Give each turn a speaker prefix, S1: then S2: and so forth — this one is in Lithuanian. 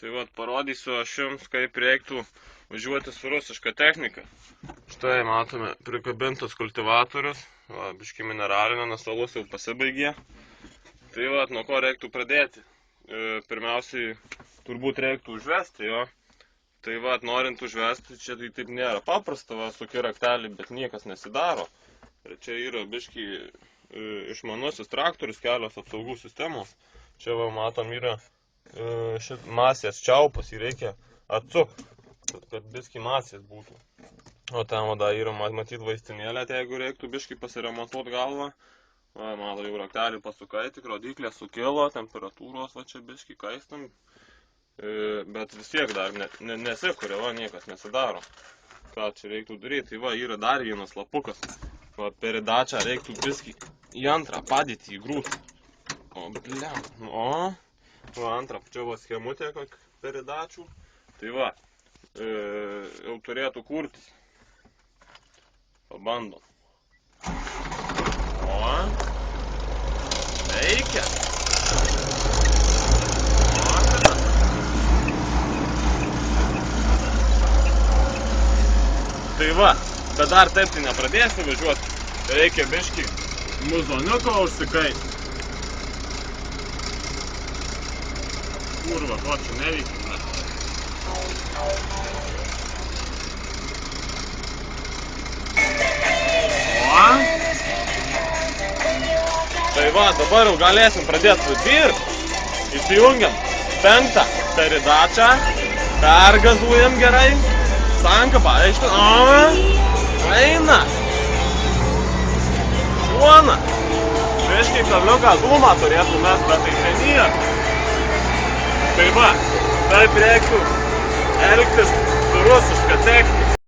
S1: Tai vat parodysiu aš jums, kaip reiktų važiuoti su rusiška technika. Štai matome prikabintas kultivatorius, biškį mineralinė, nes alus jau pasibaigė. Tai vat, nuo ko reiktų pradėti. Pirmiausiai, turbūt reiktų užvesti jo. Tai vat, norint užvesti, čia tai taip nėra paprasta, va, suki raktelį, bet niekas nesidaro. Ir čia yra biškį išmanusis traktorius, kelios apsaugų sistemos. Čia va, matom, yra masės čiaupas, jį reikia atsukti, kad biškį masės būtų. O ten vada yra matyti vaistinėlė, tai jeigu reiktų biškį pasiremontuoti galvą. Va, mato, jau raktelį pasukai, tik rodiklė sukilo, temperatūros va čia biškį kaistam. Bet vis tiek dar nesikuria, va, niekas nesidaro. Ką čia reiktų daryti? Tai va, yra dar vienas lapukas. Va, peridačią reiktų biškį į antrą padėtį įgrūsti. O, blem. O, va, antrą, čia va schemutė, kaip peridačių. Tai va, jau turėtų kurtis. Pabandom. O, veikia. Tai va, bet dar taip tai nepradėsi važiuoti, reikia biškį muzoniuko užsikaisti. Kurva, ko čia neveikia. O? Tai va, dabar jau galėsim pradėti dirbti. Įsijungiam 5 peridačią, pergazuojam gerai. Sankapą, aišku, eina, šuona, biškai kabliuką dūmą turėtų mes, bet tai čia nieko. Tai va, taip reiktų elgtis su rusiška technika.